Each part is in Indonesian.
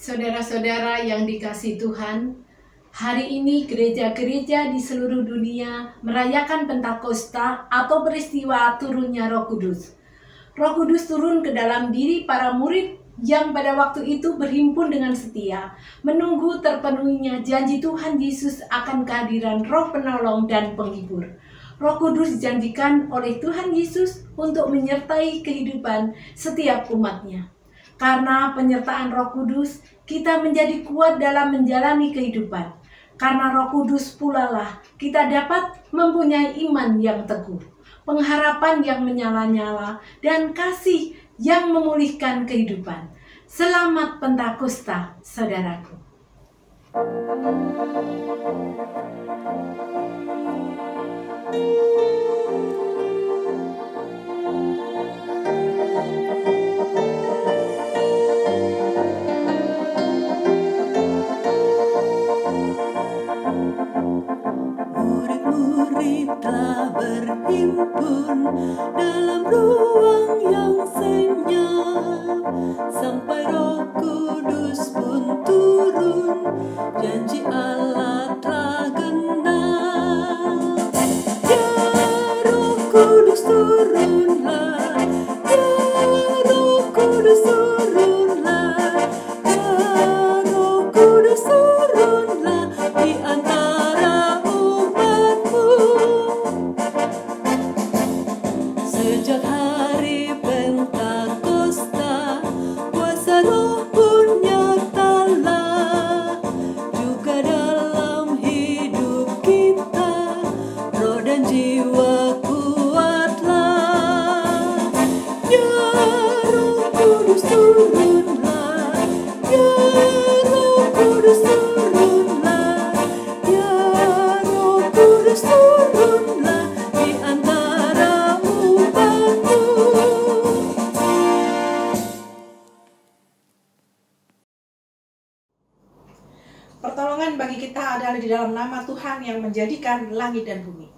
Saudara-saudara yang dikasihi Tuhan, hari ini gereja-gereja di seluruh dunia merayakan Pentakosta atau peristiwa turunnya Roh Kudus. Roh Kudus turun ke dalam diri para murid yang pada waktu itu berhimpun dengan setia, menunggu terpenuhinya janji Tuhan Yesus akan kehadiran Roh Penolong dan Penghibur. Roh Kudus dijanjikan oleh Tuhan Yesus untuk menyertai kehidupan setiap umatnya. Karena penyertaan Roh Kudus, kita menjadi kuat dalam menjalani kehidupan. Karena Roh Kudus pula lah kita dapat mempunyai iman yang teguh, pengharapan yang menyala-nyala, dan kasih yang memulihkan kehidupan. Selamat Pentakosta, saudaraku. Murid-murid telah berhimpun dalam ruang yang senyap, sampai Roh Kudus pun turun, janji Allah telah genap. Ya Roh Kudus turunlah, ya Roh Kudus turunlah, ya Roh Kudus turunlah di antara umatmu. Sejak hari Pentakosta, kuasa Roh pun nyatalah juga dalam hidup kita. Roh dan jiwa kuatlah. Ya Roh Kudus turunlah, ya Roh Kudus turunlah, ya Roh Kudus turunlah di antara umatmu. Pertolongan bagi kita adalah di dalam nama Tuhan yang menjadikan langit dan bumi.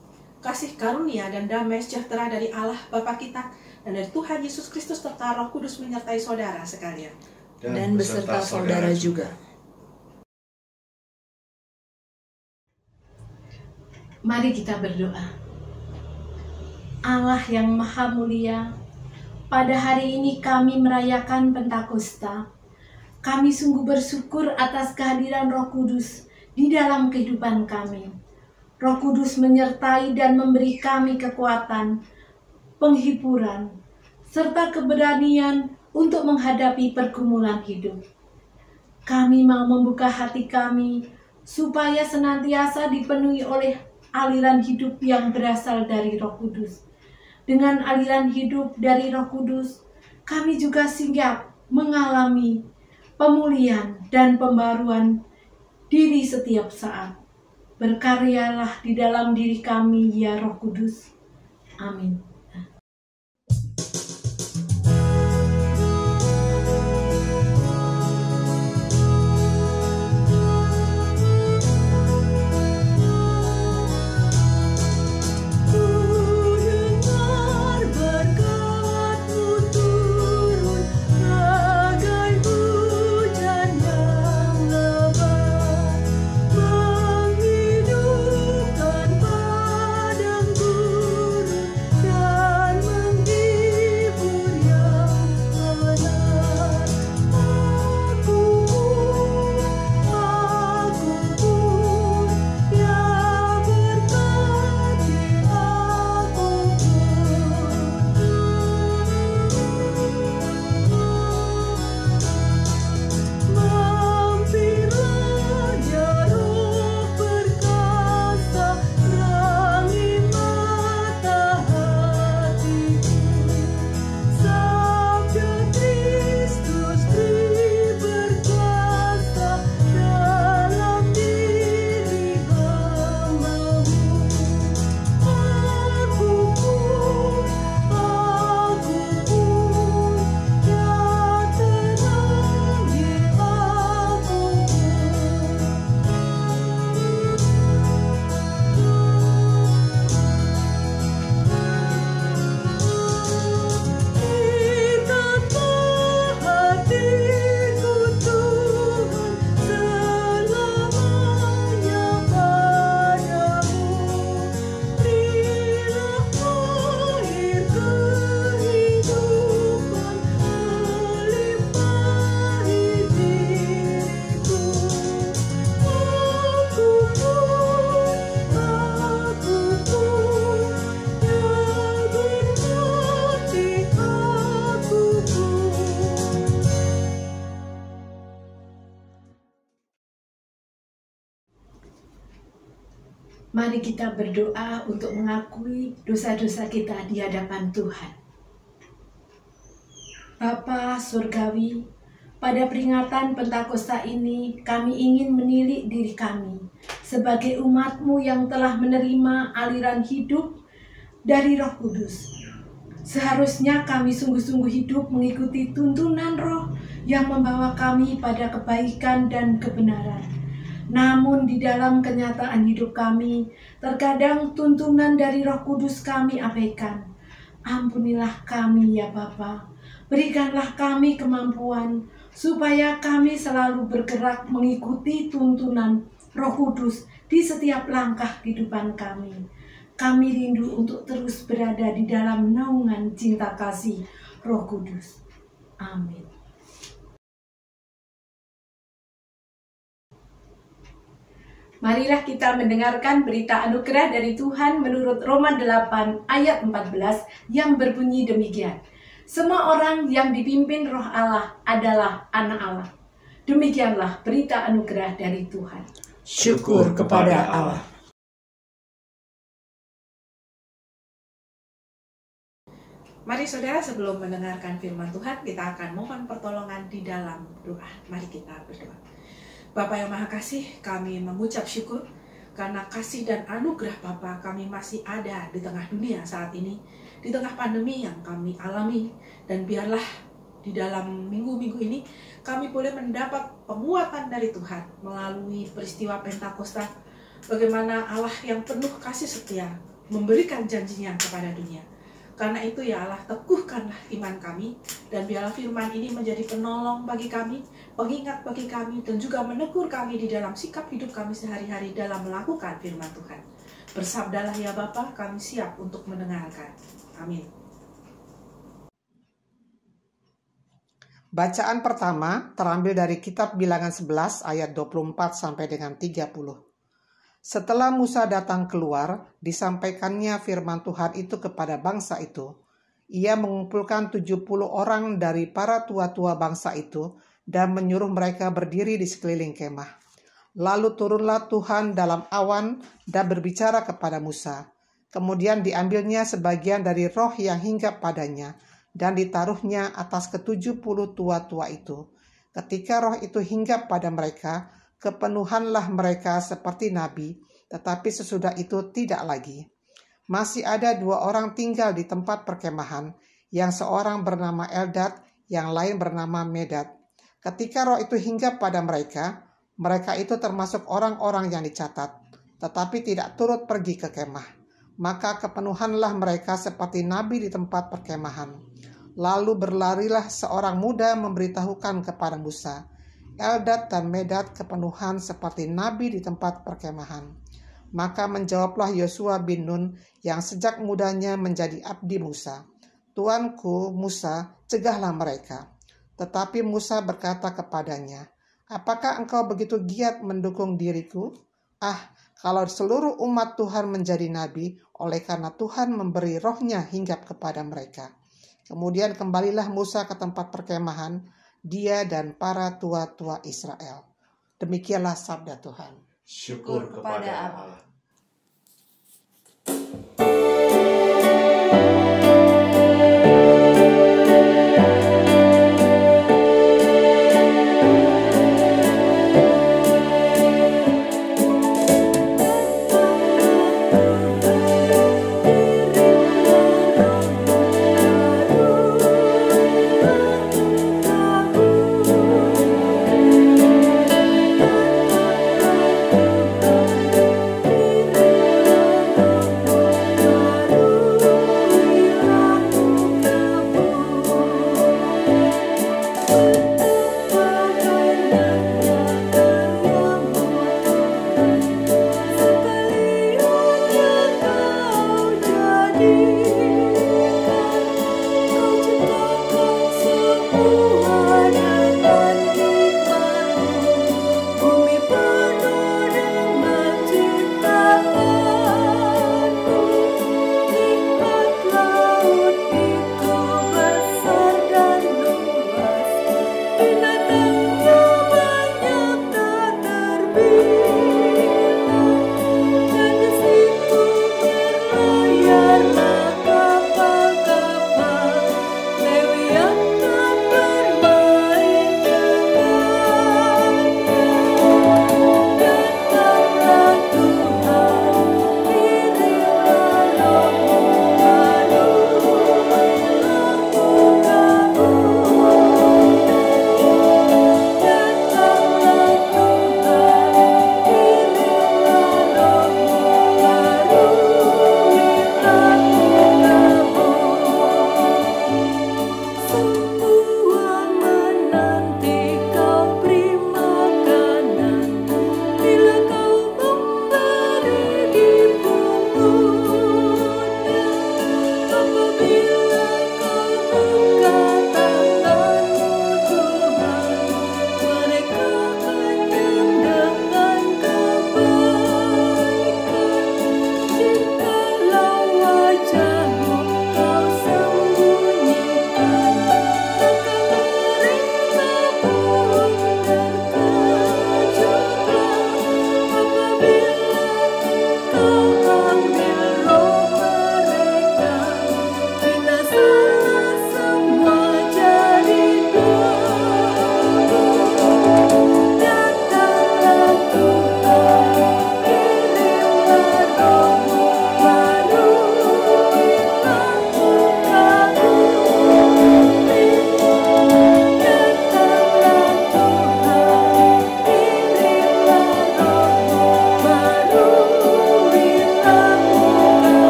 Kasih karunia dan damai sejahtera dari Allah Bapa kita dan dari Tuhan Yesus Kristus serta Roh Kudus menyertai saudara sekalian. Dan beserta saudara juga. Mari kita berdoa. Allah yang Maha Mulia, pada hari ini kami merayakan Pentakosta. Kami sungguh bersyukur atas kehadiran Roh Kudus di dalam kehidupan kami. Roh Kudus menyertai dan memberi kami kekuatan, penghiburan, serta keberanian untuk menghadapi pergumulan hidup. Kami mau membuka hati kami supaya senantiasa dipenuhi oleh aliran hidup yang berasal dari Roh Kudus. Dengan aliran hidup dari Roh Kudus, kami juga sigap mengalami pemulihan dan pembaruan diri setiap saat. Berkaryalah di dalam diri kami, ya Roh Kudus. Amin. Menghidupkan padang gurun Mari kita berdoa untuk mengakui dosa-dosa kita di hadapan Tuhan. Bapa Surgawi, pada peringatan Pentakosta ini kami ingin menilik diri kami sebagai umat-Mu yang telah menerima aliran hidup dari Roh Kudus. Seharusnya kami sungguh-sungguh hidup mengikuti tuntunan Roh yang membawa kami pada kebaikan dan kebenaran. Namun di dalam kenyataan hidup kami, terkadang tuntunan dari Roh Kudus kami abaikan. Ampunilah kami ya Bapa, berikanlah kami kemampuan supaya kami selalu bergerak mengikuti tuntunan Roh Kudus di setiap langkah kehidupan kami. Kami rindu untuk terus berada di dalam naungan cinta kasih Roh Kudus. Amin. Marilah kita mendengarkan berita anugerah dari Tuhan menurut Roma 8 ayat 14 yang berbunyi demikian. Semua orang yang dipimpin Roh Allah adalah anak Allah. Demikianlah berita anugerah dari Tuhan. Syukur kepada Allah. Mari saudara, sebelum mendengarkan firman Tuhan, kita akan mohon pertolongan di dalam doa. Mari kita berdoa. Bapa yang Maha Kasih, kami mengucap syukur karena kasih dan anugerah Bapa kami masih ada di tengah dunia saat ini, di tengah pandemi yang kami alami. Dan biarlah di dalam minggu-minggu ini kami boleh mendapat penguatan dari Tuhan melalui peristiwa Pentakosta, bagaimana Allah yang penuh kasih setia memberikan janjinya kepada dunia. Karena itu ya Allah, teguhkanlah iman kami, dan biarlah firman ini menjadi penolong bagi kami, pengingat bagi kami, dan juga menegur kami di dalam sikap hidup kami sehari-hari dalam melakukan firman Tuhan. Bersabdalah ya Bapa, kami siap untuk mendengarkan. Amin. Bacaan pertama terambil dari kitab Bilangan 11 ayat 24 sampai dengan 30. Setelah Musa datang keluar, disampaikannya firman Tuhan itu kepada bangsa itu. Ia mengumpulkan 70 orang dari para tua-tua bangsa itu dan menyuruh mereka berdiri di sekeliling kemah. Lalu turunlah Tuhan dalam awan dan berbicara kepada Musa. Kemudian diambilnya sebagian dari roh yang hinggap padanya dan ditaruhnya atas ke-70 tua-tua itu. Ketika roh itu hinggap pada mereka, kepenuhanlah mereka seperti nabi, tetapi sesudah itu tidak lagi. Masih ada 2 orang tinggal di tempat perkemahan, yang seorang bernama Eldad, yang lain bernama Medad. Ketika roh itu hinggap pada mereka, mereka itu termasuk orang-orang yang dicatat, tetapi tidak turut pergi ke kemah. Maka kepenuhanlah mereka seperti nabi di tempat perkemahan. Lalu berlarilah seorang muda memberitahukan kepada Musa, Eldad dan Medad kepenuhan seperti nabi di tempat perkemahan. Maka menjawablah Yosua bin Nun yang sejak mudanya menjadi abdi Musa, Tuanku Musa, cegahlah mereka. Tetapi Musa berkata kepadanya, apakah engkau begitu giat mendukung diriku? Kalau seluruh umat Tuhan menjadi nabi, oleh karena Tuhan memberi rohnya hinggap kepada mereka. Kemudian kembalilah Musa ke tempat perkemahan, dia dan para tua-tua Israel. Demikianlah sabda Tuhan. Syukur kepada Allah.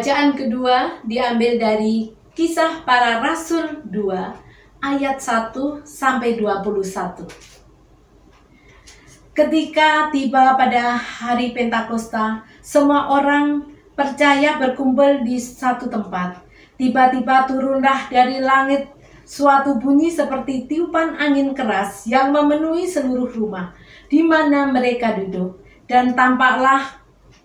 Bacaan kedua diambil dari Kisah Para Rasul 2 ayat 1 sampai 21. Ketika tiba pada hari Pentakosta, semua orang percaya berkumpul di satu tempat. Tiba-tiba turunlah dari langit suatu bunyi seperti tiupan angin keras yang memenuhi seluruh rumah di mana mereka duduk, dan tampaklah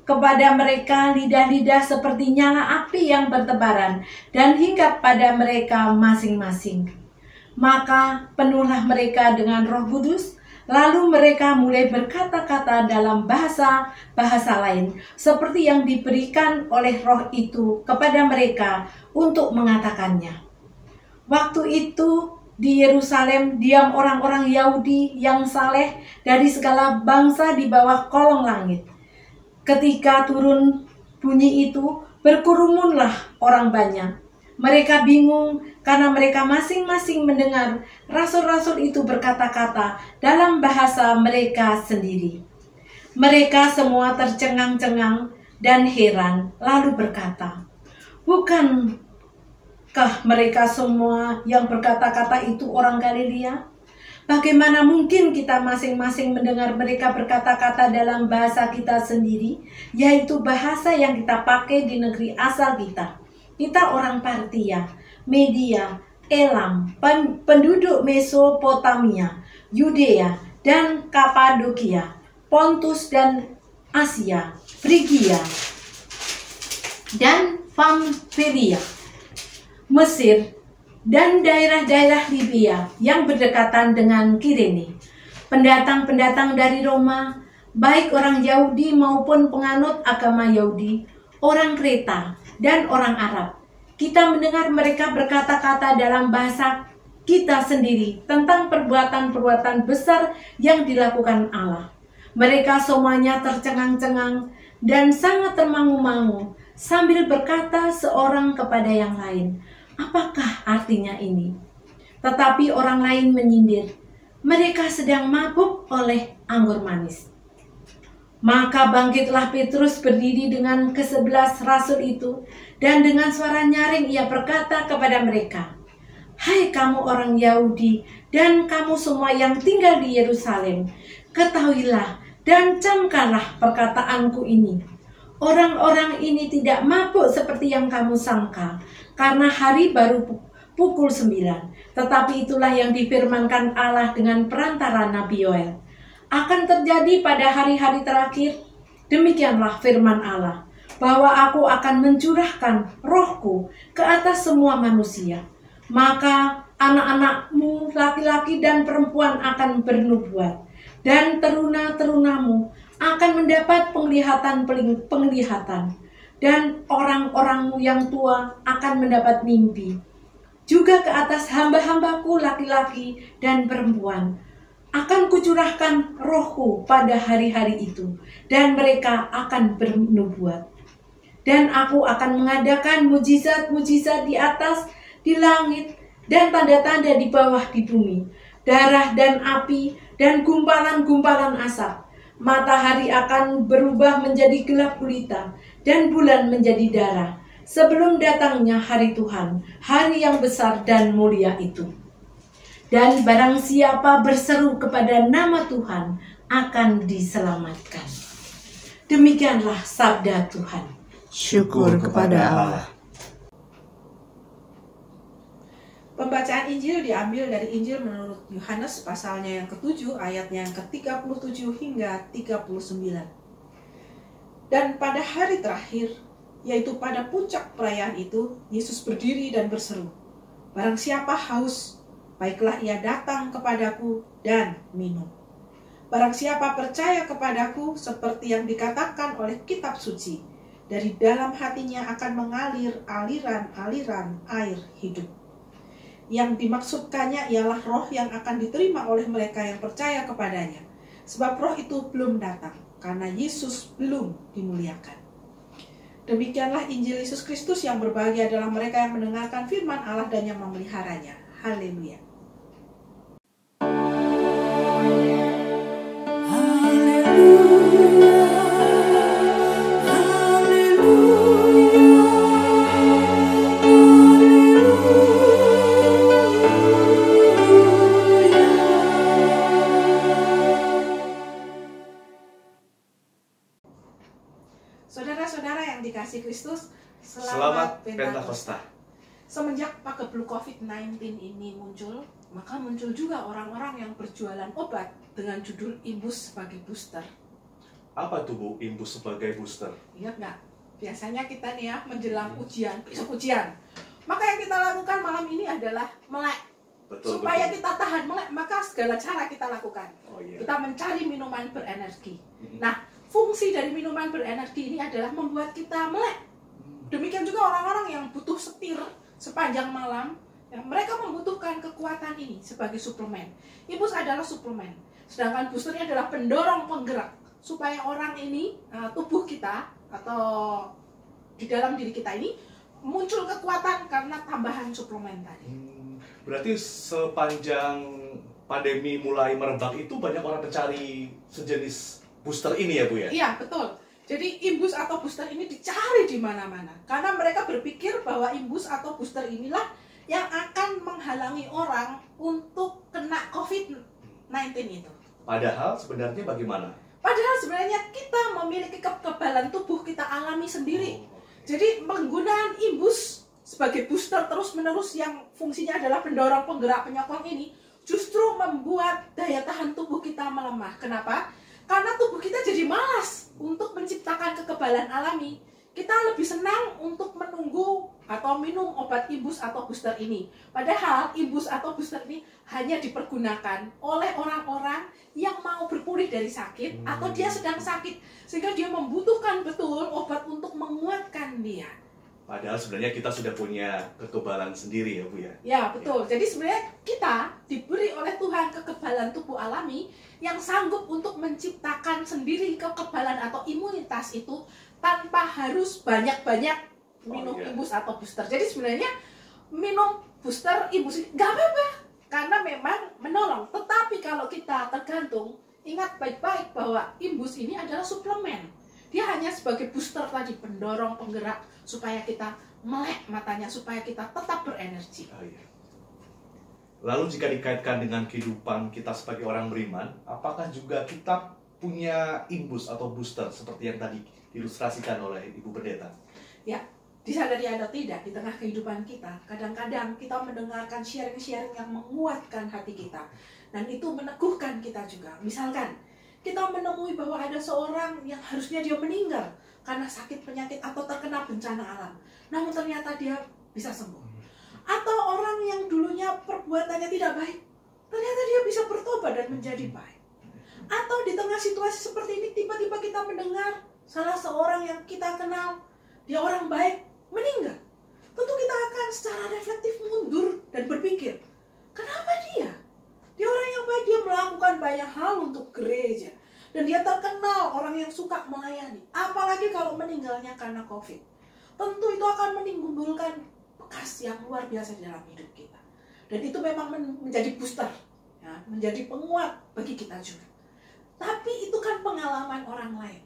kepada mereka lidah-lidah seperti nyala api yang bertebaran dan hinggap pada mereka masing-masing. Maka penuhlah mereka dengan Roh Kudus, lalu mereka mulai berkata-kata dalam bahasa lain, seperti yang diberikan oleh Roh itu kepada mereka untuk mengatakannya. Waktu itu di Yerusalem diam orang-orang Yahudi yang saleh dari segala bangsa di bawah kolong langit. Ketika turun bunyi itu, berkerumunlah orang banyak. Mereka bingung karena mereka masing-masing mendengar rasul-rasul itu berkata-kata dalam bahasa mereka sendiri. Mereka semua tercengang-cengang dan heran, lalu berkata, "Bukankah mereka semua yang berkata-kata itu orang Galilea? Bagaimana mungkin kita masing-masing mendengar mereka berkata-kata dalam bahasa kita sendiri, yaitu bahasa yang kita pakai di negeri asal kita? Kita orang Partia, Media, Elam, penduduk Mesopotamia, Yudea, dan Kapadokia, Pontus dan Asia, Frigia, dan Pamfilia, Mesir, dan daerah-daerah Libya yang berdekatan dengan Kirene. Pendatang-pendatang dari Roma, baik orang Yahudi maupun penganut agama Yahudi, orang Kreta, dan orang Arab. Kita mendengar mereka berkata-kata dalam bahasa kita sendiri tentang perbuatan-perbuatan besar yang dilakukan Allah. Mereka semuanya tercengang-cengang dan sangat termangu-mangu sambil berkata seorang kepada yang lain, "Apakah artinya ini?" Tetapi orang lain menyindir, "Mereka sedang mabuk oleh anggur manis." Maka bangkitlah Petrus berdiri dengan ke-11 rasul itu, dan dengan suara nyaring ia berkata kepada mereka, "Hai kamu orang Yahudi dan kamu semua yang tinggal di Yerusalem, ketahuilah dan camkanlah perkataanku ini. Orang-orang ini tidak mabuk seperti yang kamu sangka, karena hari baru pukul 9. Tetapi itulah yang difirmankan Allah dengan perantara Nabi Yoel. Akan terjadi pada hari-hari terakhir, demikianlah firman Allah, bahwa aku akan mencurahkan rohku ke atas semua manusia. Maka anak-anakmu laki-laki dan perempuan akan bernubuat, dan teruna-terunamu akan mendapat penglihatan, dan orang-orangmu yang tua akan mendapat mimpi. Juga ke atas hamba-hambaku laki-laki dan perempuan akan kucurahkan rohku pada hari-hari itu, dan mereka akan bernubuat. Dan aku akan mengadakan mujizat-mujizat di atas, di langit, dan tanda-tanda di bawah di bumi, darah dan api, dan gumpalan-gumpalan asap. Matahari akan berubah menjadi gelap gulita, dan bulan menjadi darah, sebelum datangnya hari Tuhan, hari yang besar dan mulia itu. Dan barang siapa berseru kepada nama Tuhan akan diselamatkan." Demikianlah sabda Tuhan. Syukur kepada Allah. Pembacaan Injil diambil dari Injil menurut Yohanes pasalnya yang ke-7 ayatnya yang ke-37 hingga 39. Dan pada hari terakhir, yaitu pada puncak perayaan itu, Yesus berdiri dan berseru, "Barang siapa haus, baiklah ia datang kepadaku dan minum. Barang siapa percaya kepadaku, seperti yang dikatakan oleh kitab suci, dari dalam hatinya akan mengalir aliran-aliran air hidup." Yang dimaksudkannya ialah roh yang akan diterima oleh mereka yang percaya kepadanya. Sebab roh itu belum datang, karena Yesus belum dimuliakan. Demikianlah Injil Yesus Kristus. Yang berbahagia adalah mereka yang mendengarkan firman Allah dan yang memeliharanya. Haleluya. Haleluya, haleluya. Selamat Pentakosta. Pentakosta. Semenjak pagebluk COVID-19 ini muncul, maka muncul juga orang-orang yang berjualan obat dengan judul imbus sebagai booster. Apa tuh Bu, imbus sebagai booster? Iya nggak? Biasanya kita nih ya menjelang ujian, besok ujian. Maka yang kita lakukan malam ini adalah melek. Betul, Supaya betul. kita tahan melek, maka segala cara kita lakukan. Oh iya. Kita mencari minuman berenergi. Nah, fungsi dari minuman berenergi ini adalah membuat kita melek. Demikian juga orang-orang yang butuh setir sepanjang malam, yang mereka membutuhkan kekuatan ini sebagai suplemen. Imbus adalah suplemen, sedangkan boosternya adalah pendorong penggerak supaya orang ini, tubuh kita atau di dalam diri kita ini muncul kekuatan karena tambahan suplemen tadi. Berarti sepanjang pandemi mulai merebak itu banyak orang mencari sejenis booster ini ya Bu ya? Iya, betul. Jadi imbus atau booster ini dicari di mana-mana. Karena mereka berpikir bahwa imbus atau booster inilah yang akan menghalangi orang untuk kena COVID-19 itu. Padahal sebenarnya bagaimana? Padahal sebenarnya kita memiliki kekebalan tubuh kita alami sendiri. Jadi penggunaan imbus sebagai booster terus-menerus yang fungsinya adalah pendorong penggerak penyokong ini justru membuat daya tahan tubuh kita melemah. Kenapa? Karena tubuh kita jadi malas untuk menciptakan kekebalan alami. Kita lebih senang untuk menunggu atau minum obat imbus atau booster ini. Padahal imbus atau booster ini hanya dipergunakan oleh orang-orang yang mau berpulih dari sakit atau dia sedang sakit. Sehingga dia membutuhkan betul obat untuk menguatkan dia. Padahal sebenarnya kita sudah punya kekebalan sendiri ya Bu ya? Ya, betul. Jadi sebenarnya kita diberi oleh Tuhan kekebalan tubuh alami yang sanggup untuk menciptakan sendiri kekebalan atau imunitas itu tanpa harus banyak-banyak minum imbus atau booster. Jadi sebenarnya minum booster imbus ini nggak apa-apa karena memang menolong. Tetapi kalau kita tergantung, ingat baik-baik bahwa imbus ini adalah suplemen. Dia hanya sebagai booster tadi, pendorong penggerak supaya kita melek matanya, supaya kita tetap berenergi. Oh, iya. Lalu jika dikaitkan dengan kehidupan kita sebagai orang beriman, apakah juga kita punya imbus atau booster seperti yang tadi diilustrasikan oleh Ibu Pendeta? Ya, disadari atau tidak, di tengah kehidupan kita, kadang-kadang kita mendengarkan sharing-sharing yang menguatkan hati kita. Dan itu meneguhkan kita juga. Misalkan, kita menemui bahwa ada seorang yang harusnya dia meninggal karena sakit penyakit atau terkena bencana alam. Namun ternyata dia bisa sembuh. Atau orang yang dulunya perbuatannya tidak baik, ternyata dia bisa bertobat dan menjadi baik. Atau di tengah situasi seperti ini, tiba-tiba kita mendengar salah seorang yang kita kenal, dia orang baik, meninggal. Tentu kita akan secara reflektif mundur dan berpikir, kenapa dia? Dia orang yang baik, dia melakukan banyak hal untuk gereja. Dan dia terkenal orang yang suka melayani. Apalagi kalau meninggalnya karena COVID. Tentu itu akan menimbulkan bekas yang luar biasa di dalam hidup kita. Dan itu memang menjadi booster, ya, menjadi penguat bagi kita juga. Tapi itu kan pengalaman orang lain.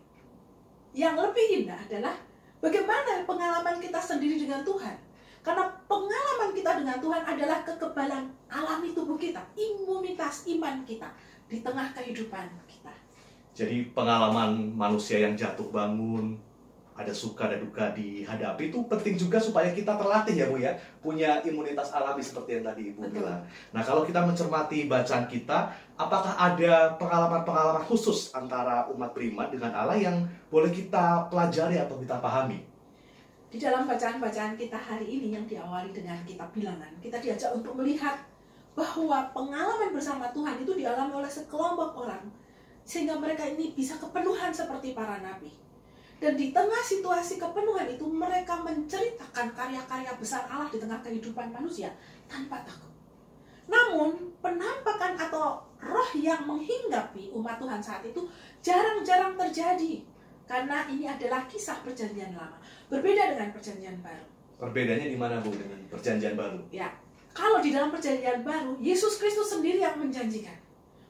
Yang lebih indah adalah bagaimana pengalaman kita sendiri dengan Tuhan. Karena pengalaman kita dengan Tuhan adalah kekebalan alami tubuh kita, imunitas iman kita di tengah kehidupan kita. Jadi pengalaman manusia yang jatuh bangun, ada suka dan duka dihadapi, itu penting juga supaya kita terlatih ya Bu ya, punya imunitas alami seperti yang tadi Ibu bilang. Nah, kalau kita mencermati bacaan kita, apakah ada pengalaman-pengalaman khusus antara umat beriman dengan Allah yang boleh kita pelajari atau kita pahami? Di dalam bacaan-bacaan kita hari ini yang diawali dengan kitab Bilangan, kita diajak untuk melihat bahwa pengalaman bersama Tuhan itu dialami oleh sekelompok orang, sehingga mereka ini bisa kepenuhan seperti para nabi. Dan di tengah situasi kepenuhan itu, mereka menceritakan karya-karya besar Allah di tengah kehidupan manusia tanpa takut. Namun, penampakan atau roh yang menghinggapi umat Tuhan saat itu jarang-jarang terjadi. Karena ini adalah kisah perjanjian lama. Berbeda dengan perjanjian baru. Perbedaannya di mana Bu dengan perjanjian baru? Ya, kalau di dalam perjanjian baru, Yesus Kristus sendiri yang menjanjikan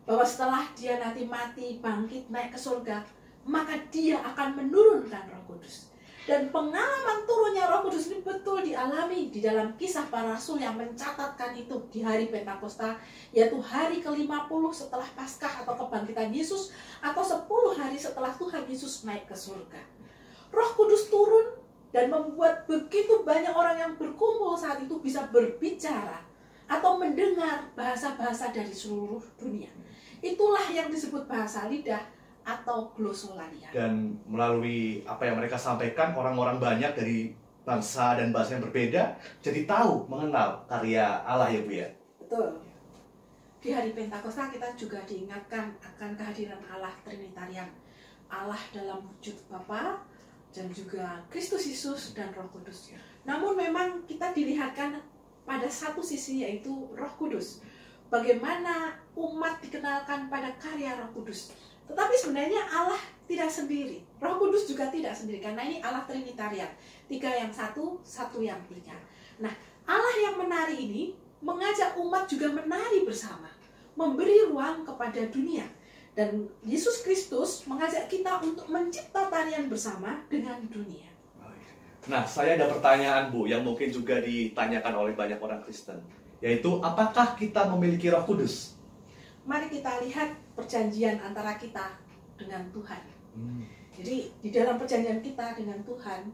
bahwa setelah dia nanti mati, bangkit, naik ke surga, maka dia akan menurunkan Roh Kudus. Dan pengalaman turunnya Roh Kudus ini betul dialami di dalam kisah para rasul yang mencatatkan itu di hari Pentakosta, yaitu hari ke-50 setelah Paskah atau kebangkitan Yesus, atau 10 hari setelah Tuhan Yesus naik ke surga. Roh Kudus turun dan membuat begitu banyak orang yang berkumpul saat itu bisa berbicara atau mendengar bahasa-bahasa dari seluruh dunia. Itulah yang disebut bahasa lidah atau glosolalia. Dan melalui apa yang mereka sampaikan, orang-orang banyak dari bangsa dan bahasa yang berbeda jadi tahu, mengenal karya Allah ya Bu ya. Betul. Di hari Pentakosta kita juga diingatkan akan kehadiran Allah Trinitarian. Allah dalam wujud Bapa dan juga Kristus Yesus dan Roh Kudus. Namun memang kita dilihatkan pada satu sisi, yaitu Roh Kudus. Bagaimana umat dikenalkan pada karya Roh Kudus. Tetapi sebenarnya Allah tidak sendiri. Roh Kudus juga tidak sendiri, karena ini Allah Trinitarian. 3 yang 1, 1 yang 3. Nah, Allah yang menari ini mengajak umat juga menari bersama, memberi ruang kepada dunia. Dan Yesus Kristus mengajak kita untuk mencipta tarian bersama dengan dunia. Nah, saya ada pertanyaan Bu, yang mungkin juga ditanyakan oleh banyak orang Kristen, yaitu apakah kita memiliki Roh Kudus? Mari kita lihat perjanjian antara kita dengan Tuhan. Jadi di dalam perjanjian kita dengan Tuhan,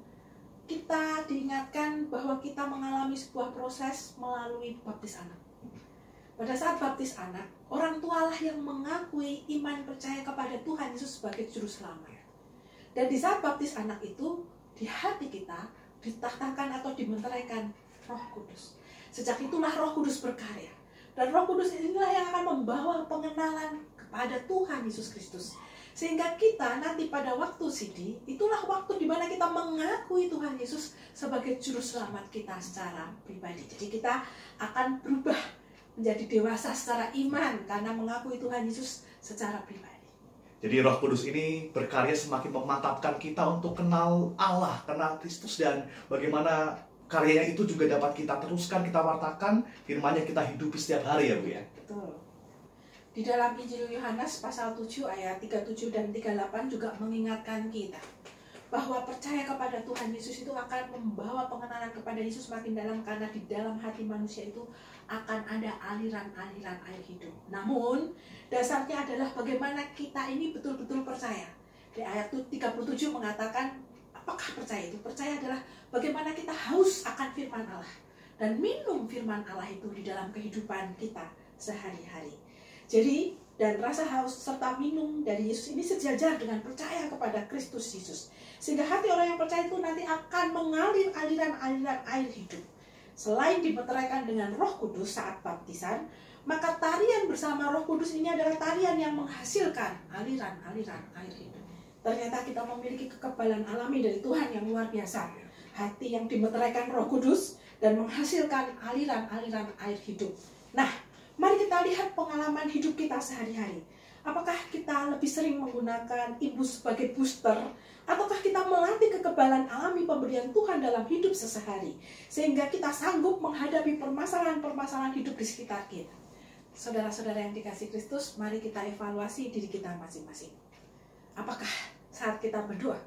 kita diingatkan bahwa kita mengalami sebuah proses melalui baptis anak. Pada saat baptis anak, orang tualah yang mengakui iman percaya kepada Tuhan Yesus sebagai juru selamat. Dan di saat baptis anak itu, di hati kita ditahtakan atau dimenteraikan Roh Kudus. Sejak itulah Roh Kudus berkarya. Dan Roh Kudus inilah yang akan membawa pengenalan kepada Tuhan Yesus Kristus. Sehingga kita nanti pada waktu sidi, itulah waktu di mana kita mengakui Tuhan Yesus sebagai juru selamat kita secara pribadi. Jadi kita akan berubah menjadi dewasa secara iman karena mengakui Tuhan Yesus secara pribadi. Jadi Roh Kudus ini berkarya semakin memantapkan kita untuk kenal Allah, kenal Kristus, dan bagaimana karyanya itu juga dapat kita teruskan, kita wartakan, firman-Nya kita hidupi setiap hari ya Bu ya. Betul. Di dalam Injil Yohanes pasal 7 ayat 37 dan 38 juga mengingatkan kita bahwa percaya kepada Tuhan Yesus itu akan membawa pengenalan kepada Yesus makin dalam, karena di dalam hati manusia itu akan ada aliran-aliran air hidup. Namun dasarnya adalah bagaimana kita ini betul-betul percaya. Di ayat 37 mengatakan, apakah percaya itu? Percaya adalah bagaimana kita haus akan firman Allah dan minum firman Allah itu di dalam kehidupan kita sehari-hari. Jadi, dan rasa haus serta minum dari Yesus ini sejajar dengan percaya kepada Kristus Yesus. Sehingga hati orang yang percaya itu nanti akan mengalir aliran-aliran air hidup. Selain dimeteraikan dengan Roh Kudus saat baptisan, maka tarian bersama Roh Kudus ini adalah tarian yang menghasilkan aliran-aliran air hidup. Ternyata kita memiliki kekebalan alami dari Tuhan yang luar biasa. Hati yang dimeteraikan Roh Kudus dan menghasilkan aliran-aliran air hidup. Nah, mari kita lihat pengalaman hidup kita sehari-hari. Apakah kita lebih sering menggunakan ibu sebagai booster, ataukah kita melatih kekebalan alami pemberian Tuhan dalam hidup sehari, sehingga kita sanggup menghadapi permasalahan-permasalahan hidup di sekitar kita? Saudara-saudara yang dikasihi Kristus, mari kita evaluasi diri kita masing-masing. Apakah saat kita berdoa,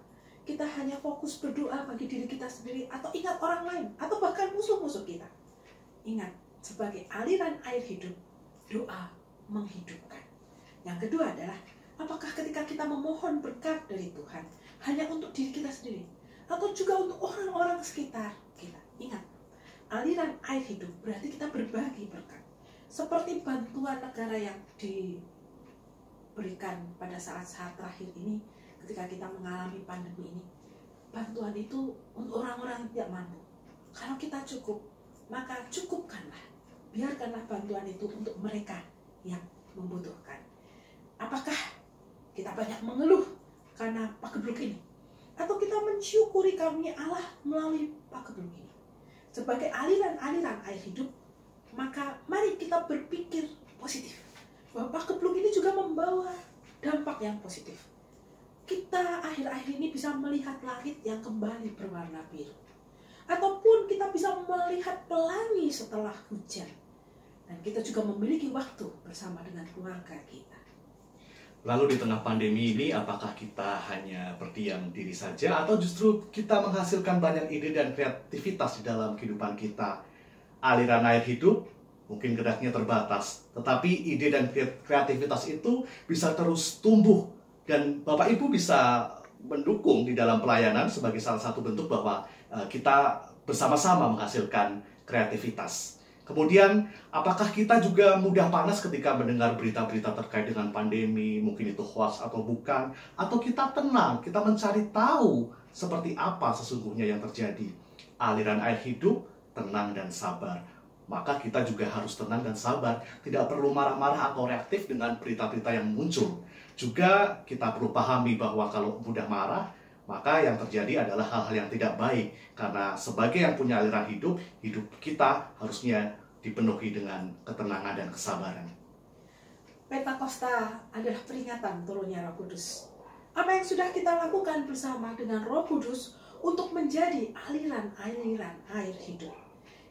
kita hanya fokus berdoa bagi diri kita sendiri, atau ingat orang lain, atau bahkan musuh-musuh kita? Ingat, sebagai aliran air hidup, doa menghidupkan. Yang kedua adalah, apakah ketika kita memohon berkat dari Tuhan hanya untuk diri kita sendiri, atau juga untuk orang-orang sekitar kita? Ingat, aliran air hidup berarti kita berbagi berkat. Seperti bantuan negara yang diberikan pada saat-saat terakhir ini, ketika kita mengalami pandemi ini, bantuan itu untuk orang-orang yang tidak mampu. Kalau kita cukup, maka cukupkanlah, biarkanlah bantuan itu untuk mereka yang membutuhkan. Apakah kita banyak mengeluh karena pagebluk ini, atau kita mensyukuri karunia Allah melalui pagebluk ini sebagai aliran-aliran air hidup? Maka mari kita berpikir positif bahwa pagebluk ini juga membawa dampak yang positif. Kita akhir-akhir ini bisa melihat langit yang kembali berwarna biru, ataupun kita bisa melihat pelangi setelah hujan, dan kita juga memiliki waktu bersama dengan keluarga kita. Lalu di tengah pandemi ini, apakah kita hanya berdiam diri saja, atau justru kita menghasilkan banyak ide dan kreativitas di dalam kehidupan kita? Aliran air hidup mungkin geraknya terbatas, tetapi ide dan kreativitas itu bisa terus tumbuh, dan Bapak Ibu bisa mendukung di dalam pelayanan sebagai salah satu bentuk bahwa kita bersama-sama menghasilkan kreativitas. Kemudian, apakah kita juga mudah panas ketika mendengar berita-berita terkait dengan pandemi, mungkin itu hoax atau bukan, atau kita tenang, kita mencari tahu seperti apa sesungguhnya yang terjadi. Aliran air hidup, tenang dan sabar. Maka kita juga harus tenang dan sabar, tidak perlu marah-marah atau reaktif dengan berita-berita yang muncul. Juga kita perlu pahami bahwa kalau mudah marah, maka yang terjadi adalah hal-hal yang tidak baik. Karena sebagai yang punya aliran hidup, hidup kita harusnya dipenuhi dengan ketenangan dan kesabaran. Pentakosta adalah peringatan turunnya Roh Kudus. Apa yang sudah kita lakukan bersama dengan Roh Kudus untuk menjadi aliran-aliran air hidup.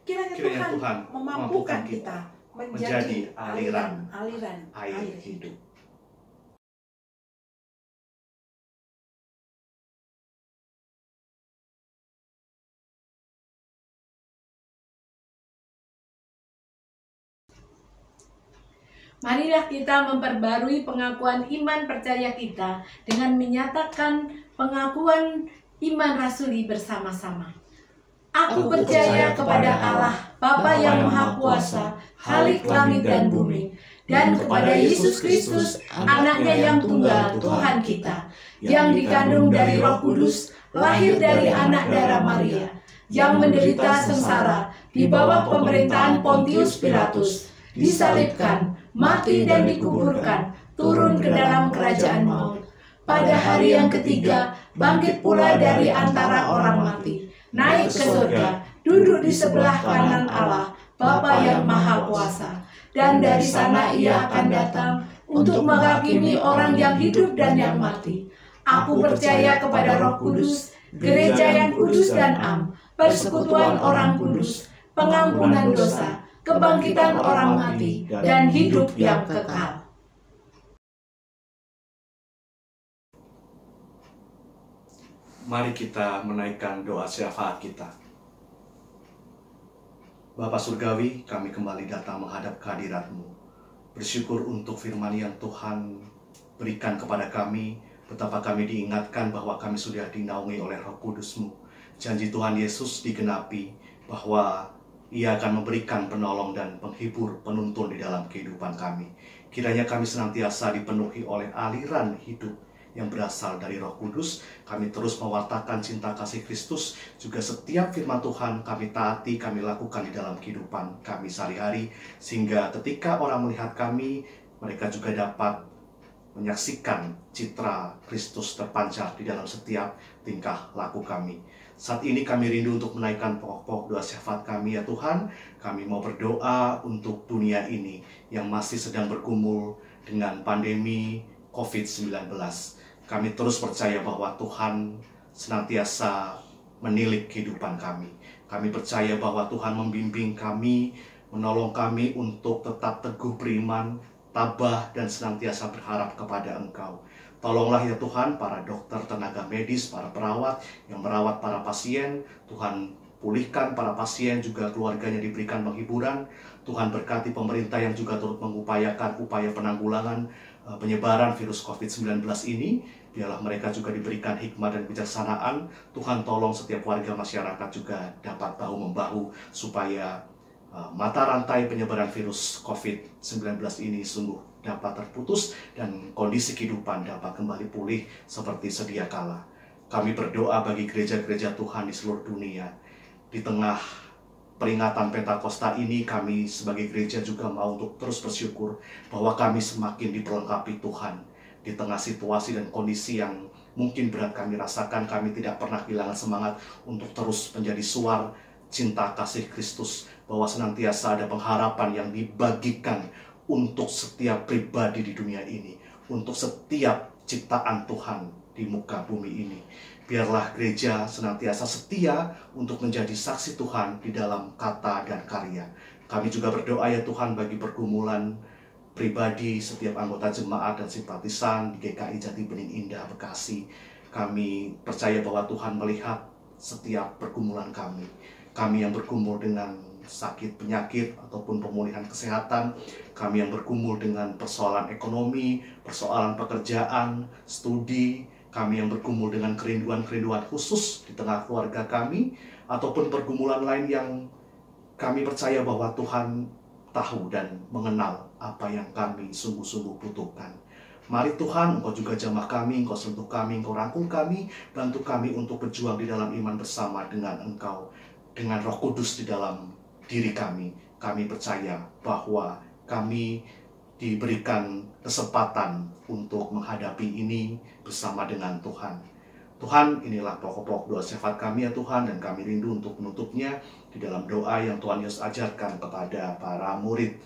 Kiranya Tuhan memampukan kita menjadi aliran-aliran air hidup. Marilah kita memperbarui pengakuan iman percaya kita dengan menyatakan pengakuan iman rasuli bersama-sama. Aku percaya kepada Allah, Bapa yang Maha Kuasa, Khalik langit dan bumi, dan kepada Yesus Kristus, Anaknya yang tunggal, Tuhan kita, yang dikandung dari Roh Kudus, lahir dari anak darah Maria, yang menderita sengsara di bawah pemerintahan Pontius Pilatus, disalibkan, mati dan dikuburkan, turun ke dalam kerajaan maut. Pada hari yang ketiga, bangkit pula dari antara orang mati, naik ke surga, duduk di sebelah kanan Allah, Bapa yang Maha Kuasa. Dan dari sana ia akan datang untuk menghakimi orang yang hidup dan yang mati. Aku percaya kepada Roh Kudus, gereja yang kudus dan am, persekutuan orang kudus, pengampunan dosa, kebangkitan orang mati, dan hidup yang kekal. Mari kita menaikkan doa syafaat kita. Bapa Surgawi, kami kembali datang menghadap kehadirat-Mu. Bersyukur untuk firman yang Tuhan berikan kepada kami, betapa kami diingatkan bahwa kami sudah dinaungi oleh Roh Kudus-Mu. Janji Tuhan Yesus digenapi bahwa Ia akan memberikan penolong dan penghibur, penuntun di dalam kehidupan kami. Kiranya kami senantiasa dipenuhi oleh aliran hidup yang berasal dari Roh Kudus. Kami terus mewartakan cinta kasih Kristus. Juga setiap firman Tuhan kami taati, kami lakukan di dalam kehidupan kami sehari-hari. Sehingga ketika orang melihat kami, mereka juga dapat menyaksikan citra Kristus terpancar di dalam setiap tingkah laku kami. Saat ini kami rindu untuk menaikkan pokok-pokok doa syafaat kami, ya Tuhan. Kami mau berdoa untuk dunia ini yang masih sedang bergumul dengan pandemi COVID-19. Kami terus percaya bahwa Tuhan senantiasa menilik kehidupan kami. Kami percaya bahwa Tuhan membimbing kami, menolong kami untuk tetap teguh beriman, tabah, dan senantiasa berharap kepada Engkau. Tolonglah ya Tuhan para dokter, tenaga medis, para perawat yang merawat para pasien. Tuhan pulihkan para pasien, juga keluarganya diberikan penghiburan. Tuhan berkati pemerintah yang juga turut mengupayakan upaya penanggulangan penyebaran virus COVID-19 ini. Biarlah mereka juga diberikan hikmah dan kebijaksanaan. Tuhan tolong setiap warga masyarakat juga dapat bahu-membahu supaya mata rantai penyebaran virus COVID-19 ini sungguh dapat terputus dan kondisi kehidupan dapat kembali pulih seperti sedia kala. Kami berdoa bagi gereja-gereja Tuhan di seluruh dunia. Di tengah peringatan Pentakosta ini, kami sebagai gereja juga mau untuk terus bersyukur bahwa kami semakin diperlengkapi Tuhan. Di tengah situasi dan kondisi yang mungkin berat kami rasakan, kami tidak pernah kehilangan semangat untuk terus menjadi suar cinta kasih Kristus, bahwa senantiasa ada pengharapan yang dibagikan untuk setiap pribadi di dunia ini, untuk setiap ciptaan Tuhan di muka bumi ini. Biarlah gereja senantiasa setia untuk menjadi saksi Tuhan di dalam kata dan karya. Kami juga berdoa ya Tuhan bagi pergumulan pribadi setiap anggota jemaat dan simpatisan di GKI Jati Bening Indah, Bekasi. Kami percaya bahwa Tuhan melihat setiap pergumulan kami. Kami yang bergumul dengan sakit penyakit ataupun pemulihan kesehatan, kami yang bergumul dengan persoalan ekonomi, persoalan pekerjaan, studi, kami yang bergumul dengan kerinduan-kerinduan khusus di tengah keluarga kami, ataupun pergumulan lain yang kami percaya bahwa Tuhan tahu dan mengenal apa yang kami sungguh-sungguh butuhkan. Mari Tuhan, Engkau juga jamah kami, Engkau sentuh kami, Engkau rangkul kami, bantu kami untuk berjuang di dalam iman bersama dengan Engkau, dengan Roh Kudus di dalam diri kami. Kami percaya bahwa kami diberikan kesempatan untuk menghadapi ini bersama dengan Tuhan. Tuhan, inilah pokok-pokok doa syafaat kami ya Tuhan, dan kami rindu untuk menutupnya di dalam doa yang Tuhan Yesus ajarkan kepada para murid.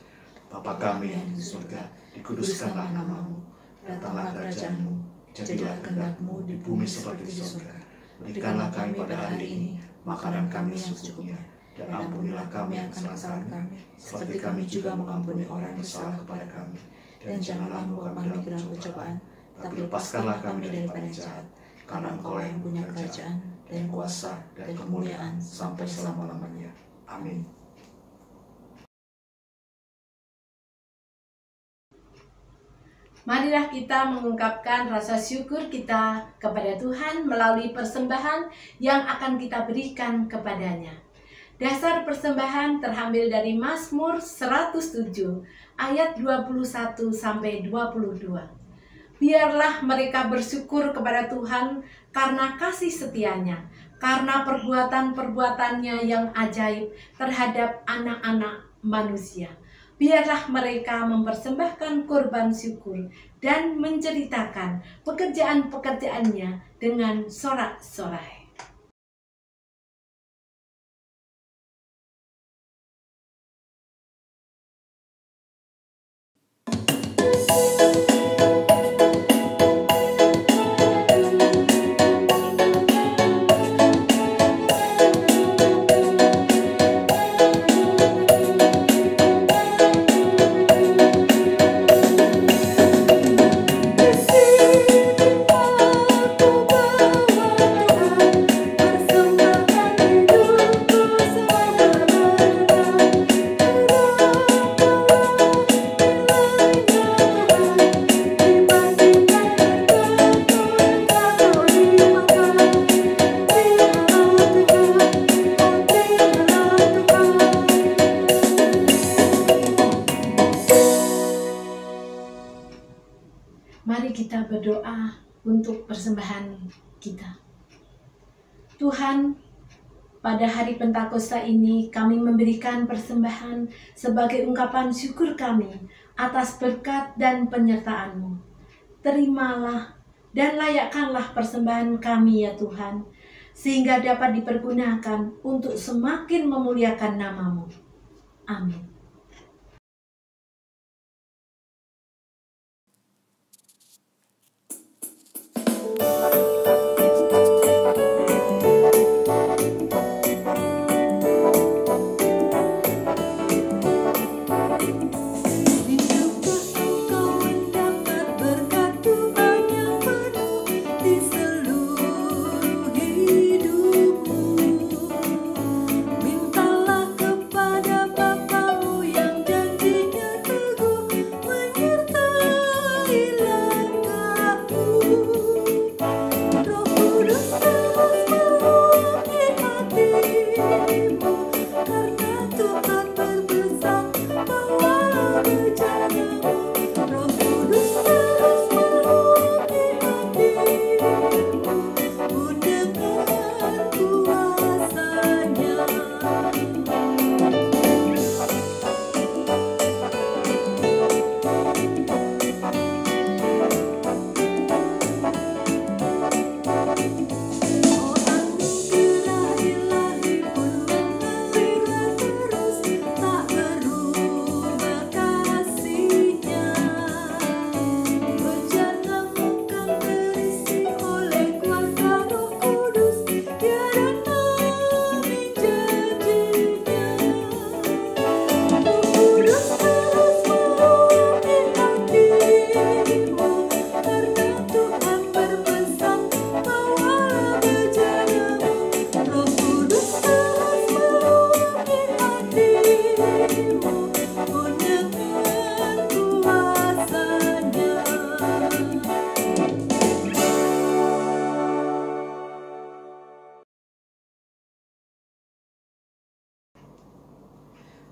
Bapa kami yang di surga, dikuduskanlah nama-Mu, datanglah kerajaan-Mu, jadilah kehendak-Mu di bumi seperti di surga. Berikanlah kami pada hari ini makanan kami yang secukupnya, dan ampunilah kami akan kesalahan kami, seperti kami juga mengampuni orang yang bersalah kepada kami. Dan janganlah membawa kami ke dalam pencobaan, tapi lepaskanlah kami daripada yang jahat. Karena Engkau yang punya kerajaan, dan kuasa, dan kemuliaan, sampai selama-lamanya. Amin. Marilah kita mengungkapkan rasa syukur kita kepada Tuhan melalui persembahan yang akan kita berikan kepadanya. Dasar persembahan terambil dari Mazmur 107 ayat 21-22. Biarlah mereka bersyukur kepada Tuhan karena kasih setianya, karena perbuatan-perbuatannya yang ajaib terhadap anak-anak manusia. Biarlah mereka mempersembahkan korban syukur dan menceritakan pekerjaan-pekerjaannya dengan sorak-sorai. Mari kita berdoa untuk persembahan kita. Tuhan, pada hari Pentakosta ini kami memberikan persembahan sebagai ungkapan syukur kami atas berkat dan penyertaan-Mu. Terimalah dan layakkanlah persembahan kami ya Tuhan, sehingga dapat dipergunakan untuk semakin memuliakan nama-Mu. Amin.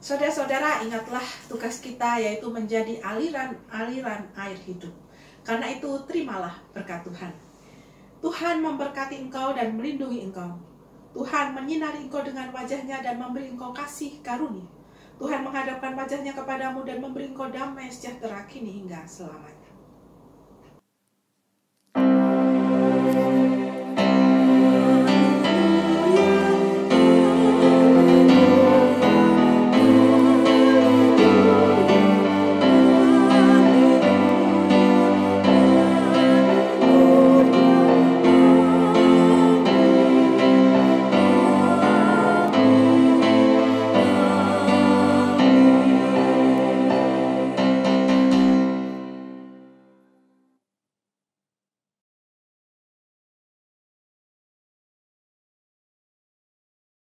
Saudara-saudara, ingatlah tugas kita yaitu menjadi aliran-aliran air hidup. Karena itu, terimalah berkat Tuhan. Tuhan memberkati engkau dan melindungi engkau. Tuhan menyinari engkau dengan wajahnya dan memberi engkau kasih karunia. Tuhan menghadapkan wajahnya kepadamu dan memberi engkau damai sejahtera kini hingga selamanya.